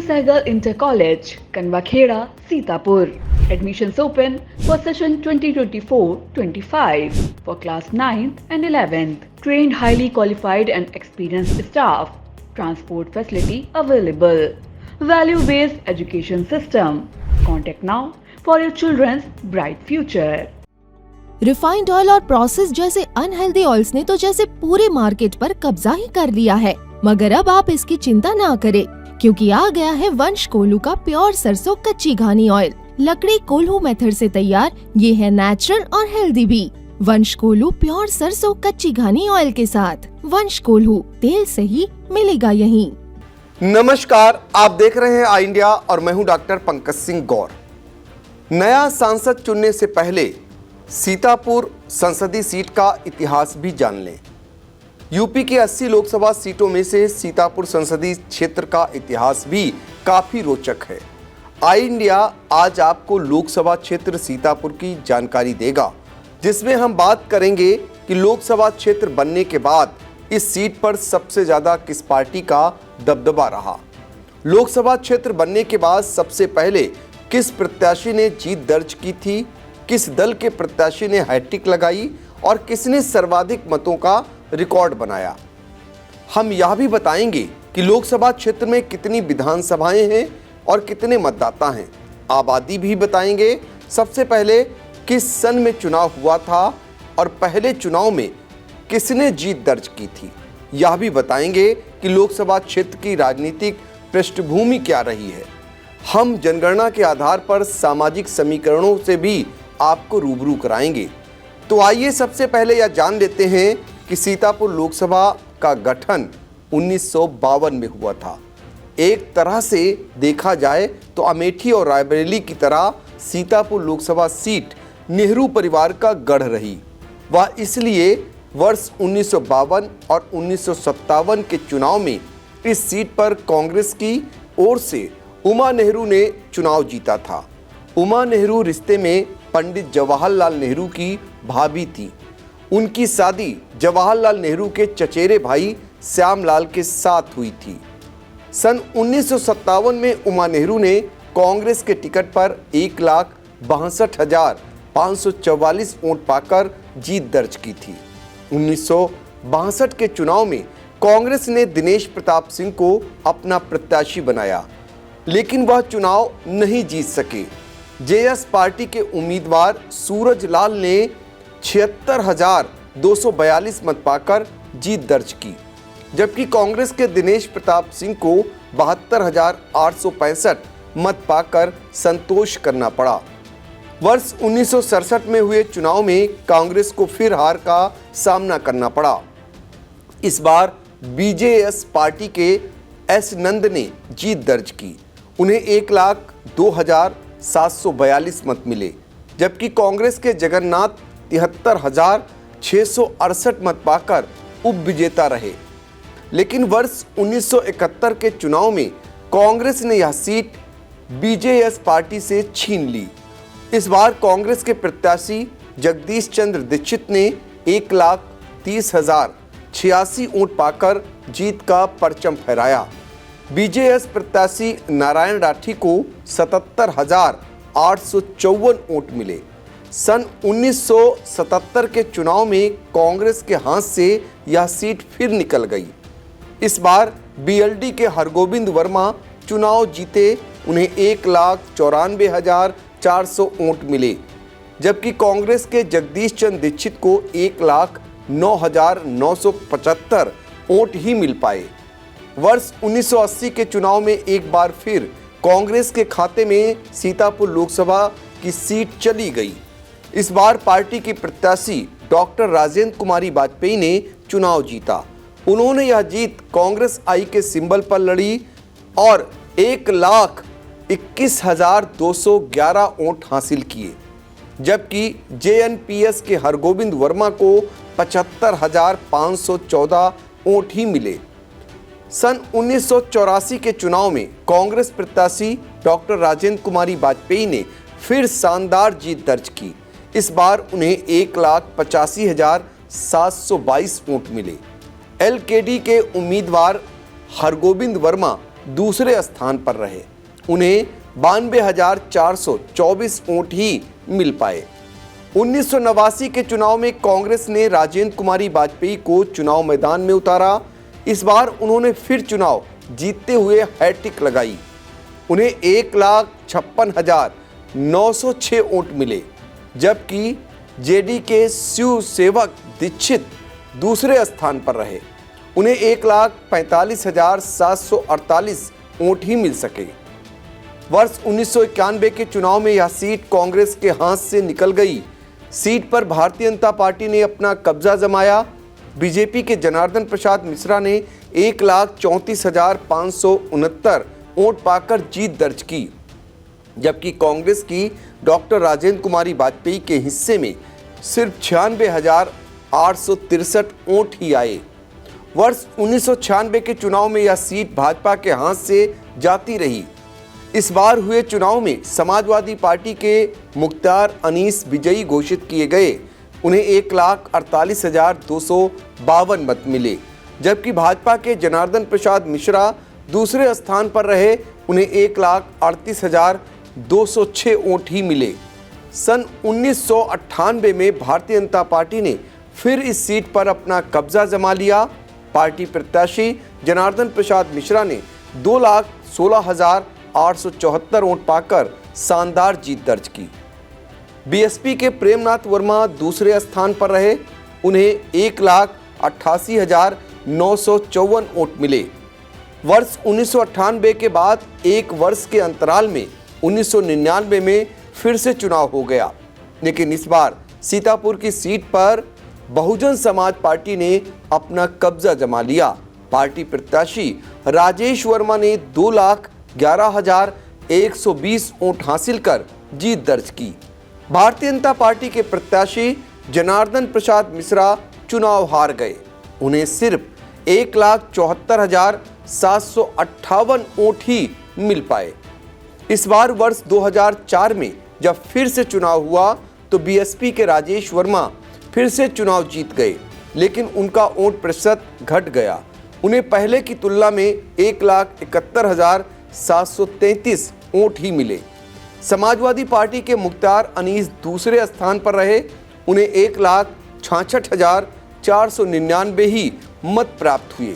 Sehgal Inter College, Kanwakheda, Sitapur. Admissions open for session 2024-25 for class 9th and 11th. Trained, highly qualified and experienced staff. Transport facility available. Value-based education system. Contact now for your children's bright future. Refined oil और process जैसे unhealthy oils ने तो जैसे पूरे market पर कब्जा ही कर लिया है, मगर अब आप इसकी चिंता ना करें, क्योंकि आ गया है वंश कोल्हू का प्योर सरसों कच्ची घानी ऑयल। लकड़ी कोल्हू मेथड से तैयार, ये है नेचुरल और हेल्दी भी। वंश कोल्हू प्योर सरसों कच्ची घानी ऑयल के साथ। वंश कोल्हू, तेल सही मिलेगा यहीं। नमस्कार, आप देख रहे हैं आई इंडिया और मैं हूं डॉक्टर पंकज सिंह गौर। नया सांसद चुनने से पहले सीतापुर संसदीय सीट का इतिहास भी जान लें। यूपी की 80 लोकसभा सीटों में से सीतापुर संसदीय क्षेत्र का इतिहास भी काफी रोचक है। आई इंडिया आज आपको लोकसभा क्षेत्र सीतापुर की जानकारी देगा, जिसमें हम बात करेंगे कि लोकसभा क्षेत्र बनने के बाद इस सीट पर सबसे ज्यादा किस पार्टी का दबदबा रहा। लोकसभा क्षेत्र बनने के बाद सबसे पहले किस प्रत्याशी ने जीत दर्ज की थी, किस दल के प्रत्याशी ने हैट्रिक लगाई और किसने सर्वाधिक मतों का रिकॉर्ड बनाया। हम यह भी बताएंगे कि लोकसभा क्षेत्र में कितनी विधानसभाएं हैं और कितने मतदाता हैं। आबादी भी बताएंगे। सबसे पहले किस सन में चुनाव हुआ था और पहले चुनाव में किसने जीत दर्ज की थी, यह भी बताएंगे कि लोकसभा क्षेत्र की राजनीतिक पृष्ठभूमि क्या रही है। हम जनगणना के आधार पर सामाजिक समीकरणों से भी आपको रूबरू कराएंगे। तो आइए सबसे पहले यह जान लेते हैं कि सीतापुर लोकसभा का गठन 1952 में हुआ था। एक तरह से देखा जाए तो अमेठी और रायबरेली की तरह सीतापुर लोकसभा सीट नेहरू परिवार का गढ़ रही। वह इसलिए वर्ष 1952 और 1957 के चुनाव में इस सीट पर कांग्रेस की ओर से उमा नेहरू ने चुनाव जीता था। उमा नेहरू रिश्ते में पंडित जवाहरलाल नेहरू की भाभी थी। उनकी शादी जवाहरलाल नेहरू के चचेरे भाई श्यामलाल के साथ हुई थी। सन 1957 में उमा नेहरू ने कांग्रेस के टिकट पर 1,62,544 वोट पाकर जीत दर्ज की थी। 1962 के चुनाव में कांग्रेस ने दिनेश प्रताप सिंह को अपना प्रत्याशी बनाया, लेकिन वह चुनाव नहीं जीत सके। जेएस पार्टी के उम्मीदवार सूरज लाल ने 76,242 मत पाकर जीत दर्ज की, जबकि कांग्रेस के दिनेश प्रताप सिंह को 72,865 मत पाकर संतोष करना पड़ा। वर्ष 1967 में हुए चुनाव में कांग्रेस को फिर हार का सामना करना पड़ा। इस बार बीजेएस पार्टी के एस नंद ने जीत दर्ज की। उन्हें 1,02,742 मत मिले, जबकि कांग्रेस के जगन्नाथ 73,668 मत पाकर उप विजेता रहे। लेकिन वर्ष 1971 के चुनाव में कांग्रेस ने यह सीट बीजेएस पार्टी से छीन ली। इस बार कांग्रेस के प्रत्याशी जगदीश चंद्र दीक्षित ने 1,30,086 वोट पाकर जीत का परचम फहराया। बीजेएस प्रत्याशी नारायण राठी को 77,854 वोट मिले। सन 1977 के चुनाव में कांग्रेस के हाथ से यह सीट फिर निकल गई। इस बार बीएलडी के हरगोविंद वर्मा चुनाव जीते। उन्हें 1,94,400 वोट मिले, जबकि कांग्रेस के जगदीश चंद्र दीक्षित को 1,09,975 वोट ही मिल पाए। वर्ष 1980 के चुनाव में एक बार फिर कांग्रेस के खाते में सीतापुर लोकसभा की सीट चली गई। इस बार पार्टी की प्रत्याशी डॉक्टर राजेंद्र कुमारी वाजपेयी ने चुनाव जीता। उन्होंने यह जीत कांग्रेस आई के सिंबल पर लड़ी और 1,21,211 वोट हासिल किए, जबकि जेएनपीएस के हरगोविंद वर्मा को 75,514 वोट ही मिले। सन 1984 के चुनाव में कांग्रेस प्रत्याशी डॉक्टर राजेंद्र कुमारी वाजपेयी ने फिर शानदार जीत दर्ज की। इस बार उन्हें 1,85,722 वोट मिले। एलकेडी के उम्मीदवार हरगोविंद वर्मा दूसरे स्थान पर रहे। उन्हें 92,424 वोट ही मिल पाए। 1989 के चुनाव में कांग्रेस ने राजेंद्र कुमारी वाजपेयी को चुनाव मैदान में उतारा। इस बार उन्होंने फिर चुनाव जीतते हुए हैट्रिक लगाई। उन्हें 1,56,906 वोट मिले, जबकि जेडी के शिव सेवक दीक्षित दूसरे स्थान पर रहे। उन्हें 1,45,748 वोट ही मिल सके। वर्ष 1991 के चुनाव में यह सीट कांग्रेस के हाथ से निकल गई। सीट पर भारतीय जनता पार्टी ने अपना कब्जा जमाया। बीजेपी के जनार्दन प्रसाद मिश्रा ने 1,34,569 वोट पाकर जीत दर्ज की, जबकि कांग्रेस की डॉक्टर राजेंद्र कुमारी वाजपेयी के हिस्से में सिर्फ 96,863 वोट ही आए। वर्ष 1996 के चुनाव में यह सीट भाजपा के हाथ से जाती रही। इस बार हुए चुनाव में समाजवादी पार्टी के मुख्तार अनीस विजयी घोषित किए गए। उन्हें 1,48,252 मत मिले, जबकि भाजपा के जनार्दन प्रसाद मिश्रा दूसरे स्थान पर रहे। उन्हें 1,38,206 वोट ही मिले। सन 1998 में भारतीय जनता पार्टी ने फिर इस सीट पर अपना कब्जा जमा लिया। पार्टी प्रत्याशी जनार्दन प्रसाद मिश्रा ने 2,16,874 वोट पाकर शानदार जीत दर्ज की। बीएसपी के प्रेमनाथ वर्मा दूसरे स्थान पर रहे। उन्हें 1,88,954 वोट मिले। वर्ष 1998 के बाद एक वर्ष के अंतराल में 1999 में फिर से चुनाव हो गया, लेकिन इस बार सीतापुर की सीट पर बहुजन समाज पार्टी ने अपना कब्जा जमा लिया। पार्टी प्रत्याशी राजेश वर्मा ने 2,11,120 वोट हासिल कर जीत दर्ज की। भारतीय जनता पार्टी के प्रत्याशी जनार्दन प्रसाद मिश्रा चुनाव हार गए। उन्हें सिर्फ 1,74,758 वोट ही मिल पाए। इस बार वर्ष 2004 में जब फिर से चुनाव हुआ तो बीएसपी के राजेश वर्मा फिर से चुनाव जीत गए, लेकिन उनका वोट प्रतिशत घट गया। उन्हें पहले की तुलना में 1,71,733 वोट ही मिले। समाजवादी पार्टी के मुख्तार अनीस दूसरे स्थान पर रहे। उन्हें 1,66,499 ही मत प्राप्त हुए।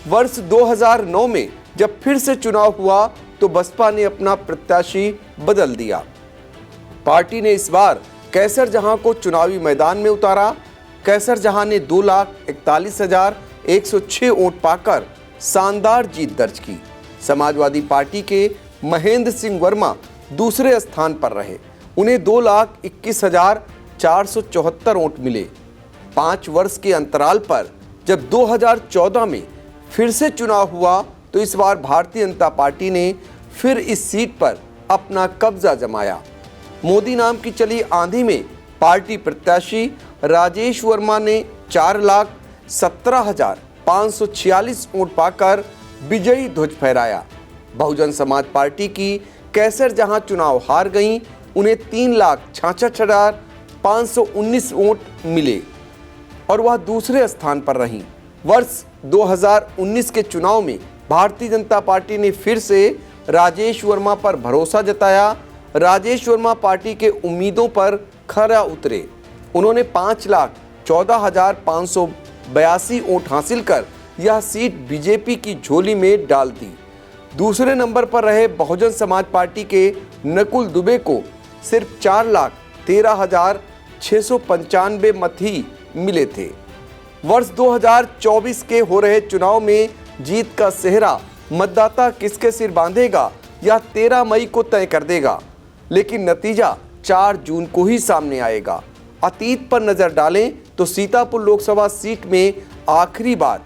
वर्ष 2009 में जब फिर से चुनाव हुआ तो बसपा ने अपना प्रत्याशी बदल दिया। पार्टी ने इस बार कैसर जहां को चुनावी मैदान में उतारा। कैसर जहां ने 2,41,106 वोट पाकर शानदार जीत दर्ज की। समाजवादी पार्टी के महेंद्र सिंह वर्मा दूसरे स्थान पर रहे। उन्हें 2,21,474 वोट मिले। 5 वर्ष के अंतराल पर जब 2014 में फिर से चुनाव हुआ तो इस बार भारतीय जनता पार्टी ने फिर इस सीट पर अपना कब्जा जमाया। मोदी नाम की चली आंधी में पार्टी प्रत्याशी राजेश वर्मा ने 4,17,546 वोट पाकर विजयी ध्वज फहराया। बहुजन समाज पार्टी की कैसर जहां चुनाव हार गईं, उन्हें 3,66,519 वोट मिले और वह दूसरे स्थान पर रहीं। वर्ष 2019 के चुनाव में भारतीय जनता पार्टी ने फिर से राजेश वर्मा पर भरोसा जताया। राजेश वर्मा पार्टी के उम्मीदों पर खरा उतरे। उन्होंने 5,14,582 वोट हासिल कर यह सीट बीजेपी की झोली में डाल दी। दूसरे नंबर पर रहे बहुजन समाज पार्टी के नकुल दुबे को सिर्फ 4,13,695 मत ही मिले थे। वर्ष 2024 के हो रहे चुनाव में जीत का सेहरा मतदाता किसके सिर बांधेगा यह 13 मई को तय कर देगा, लेकिन नतीजा 4 जून को ही सामने आएगा। अतीत पर नजर डालें तो सीतापुर लोकसभा सीट में आखिरी बार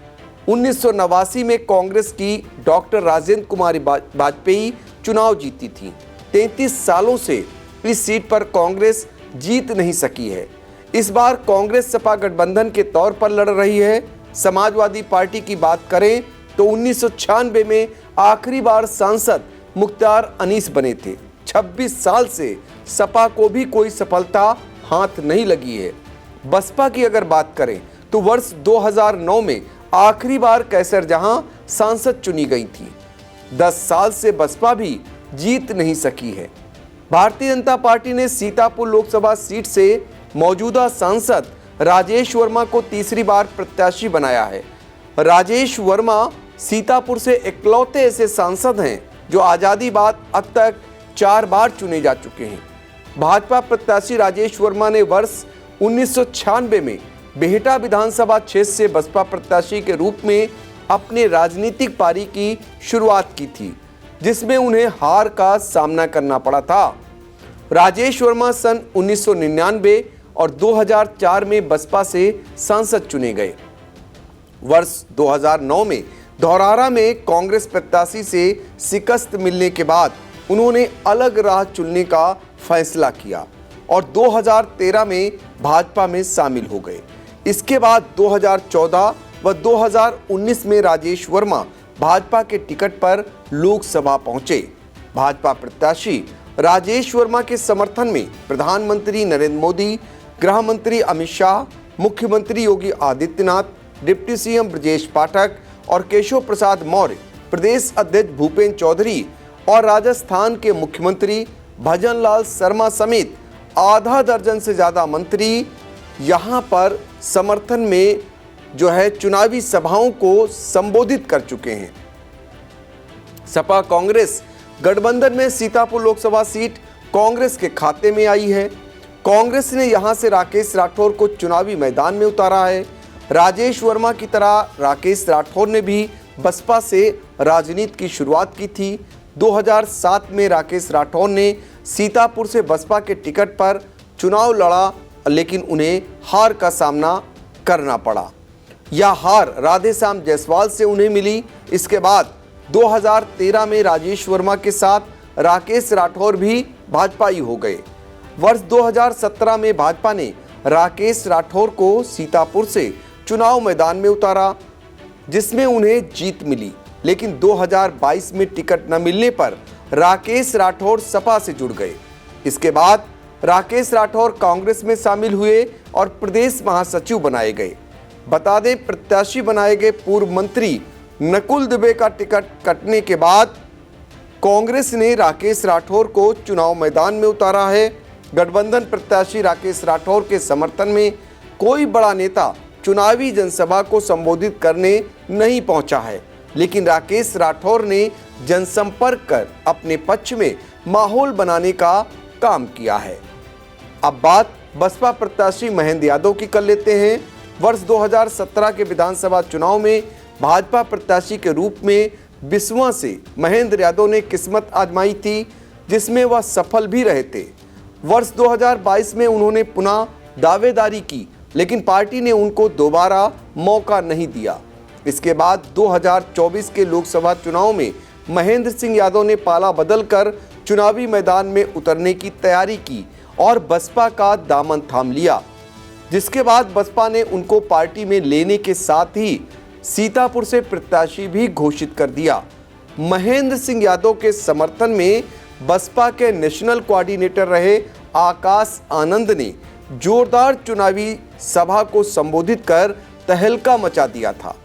1989 में कांग्रेस की डॉक्टर राजेंद्र कुमारी वाजपेयी चुनाव जीती थी। 33 सालों से इस सीट पर कांग्रेस जीत नहीं सकी है। इस बार कांग्रेस सपा गठबंधन के तौर पर लड़ रही है। समाजवादी पार्टी की बात करें तो 1996 में आखिरी बार सांसद मुख्तार अनीस बने थे। 26 साल से सपा को भी कोई सफलता हाथ नहीं लगी है। बसपा की अगर बात करें तो वर्ष 2009 में आखिरी बार कैसर जहां सांसद चुनी गई थी। 10 साल से बसपा भी जीत नहीं सकी है। भारतीय जनता पार्टी ने सीतापुर लोकसभा सीट से मौजूदा सांसद राजेश वर्मा को तीसरी बार प्रत्याशी बनाया है। राजेश वर्मा सीतापुर से इकलौते ऐसे सांसद हैं जो आजादी बाद अब तक 4 बार चुने जा चुके हैं। भाजपा प्रत्याशी राजेश वर्मा ने वर्ष 1996 में बेहटा विधानसभा क्षेत्र से बसपा प्रत्याशी के रूप में अपने राजनीतिक पारी की शुरुआत की थी, जिसमें उन्हें हार का सामना करना पड़ा था। राजेश वर्मा सन 1999 और 2004 में बसपा से सांसद चुने गए। वर्ष 2009 में धौरहरा में कांग्रेस प्रत्याशी से शिकस्त मिलने के बाद उन्होंने अलग राह चुनने का फैसला किया और 2013 में भाजपा में शामिल हो गए। इसके बाद 2014 व 2019 में राजेश वर्मा भाजपा के टिकट पर लोकसभा पहुंचे। भाजपा प्रत्याशी राजेश वर्मा के समर्थन में प्रधानमंत्री नरेंद्र मोदी, गृह मंत्री अमित शाह, मुख्यमंत्री योगी आदित्यनाथ, डिप्टी सीएम ब्रजेश पाठक और केशव प्रसाद मौर्य, प्रदेश अध्यक्ष भूपेंद्र चौधरी और राजस्थान के मुख्यमंत्री भजनलाल शर्मा समेत आधा दर्जन से ज्यादा मंत्री यहां पर समर्थन में चुनावी सभाओं को संबोधित कर चुके हैं। सपा कांग्रेस गठबंधन में सीतापुर लोकसभा सीट कांग्रेस के खाते में आई है। कांग्रेस ने यहां से राकेश राठौर को चुनावी मैदान में उतारा है। राजेश वर्मा की तरह राकेश राठौर ने भी बसपा से राजनीति की शुरुआत की थी। 2007 में राकेश राठौर ने सीतापुर से बसपा के टिकट पर चुनाव लड़ा, लेकिन उन्हें हार का सामना करना पड़ा। यह हार राधेश्याम जायसवाल से उन्हें मिली। इसके बाद 2013 में राजेश वर्मा के साथ राकेश राठौर भी भाजपाई हो गए। वर्ष 2017 में भाजपा ने राकेश राठौर को सीतापुर से चुनाव मैदान में उतारा, जिसमें उन्हें जीत मिली, लेकिन 2022 में टिकट न मिलने पर राकेश राठौर सपा से जुड़ गए। इसके बाद राकेश राठौर कांग्रेस में शामिल हुए और प्रदेश महासचिव बनाए गए। बता दें, प्रत्याशी बनाए गए पूर्व मंत्री नकुल दुबे का टिकट कटने के बाद कांग्रेस ने राकेश राठौर को चुनाव मैदान में उतारा है। गठबंधन प्रत्याशी राकेश राठौर के समर्थन में कोई बड़ा नेता चुनावी जनसभा को संबोधित करने नहीं पहुंचा है, लेकिन राकेश राठौर ने जनसंपर्क कर अपने पक्ष में माहौल बनाने का काम किया है। अब बात बसपा प्रत्याशी महेंद्र यादव की कर लेते हैं। वर्ष 2017 के विधानसभा चुनाव में भाजपा प्रत्याशी के रूप में बिस्वा से महेंद्र यादव ने किस्मत आजमाई थी, जिसमें वह सफल भी रहे थे। वर्ष 2022 में उन्होंने पुनः दावेदारी की, लेकिन पार्टी ने उनको दोबारा मौका नहीं दिया। इसके बाद 2024 के लोकसभा चुनाव में महेंद्र सिंह यादव ने पाला बदलकर चुनावी मैदान में उतरने की तैयारी की और बसपा का दामन थाम लिया, जिसके बाद बसपा ने उनको पार्टी में लेने के साथ ही सीतापुर से प्रत्याशी भी घोषित कर दिया। महेंद्र सिंह यादव के समर्थन में बसपा के नेशनल कोऑर्डिनेटर रहे आकाश आनंद ने जोरदार चुनावी सभा को संबोधित कर तहलका मचा दिया था।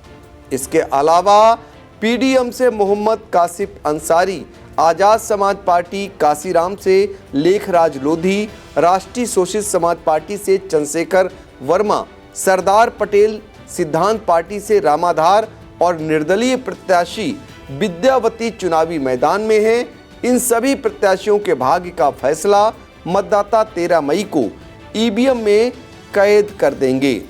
इसके अलावा पीडीएम से मोहम्मद कासिफ अंसारी, आजाद समाज पार्टी काशीराम से लेखराज लोधी, राष्ट्रीय सोशलिस्ट समाज पार्टी से चंद्रशेखर वर्मा, सरदार पटेल सिद्धांत पार्टी से रामाधार और निर्दलीय प्रत्याशी विद्यावती चुनावी मैदान में हैं। इन सभी प्रत्याशियों के भाग्य का फैसला मतदाता 13 मई को ईवीएम में कैद कर देंगे।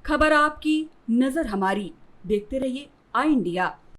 खबर आपकी, नजर हमारी। देखते रहिए आई इंडिया।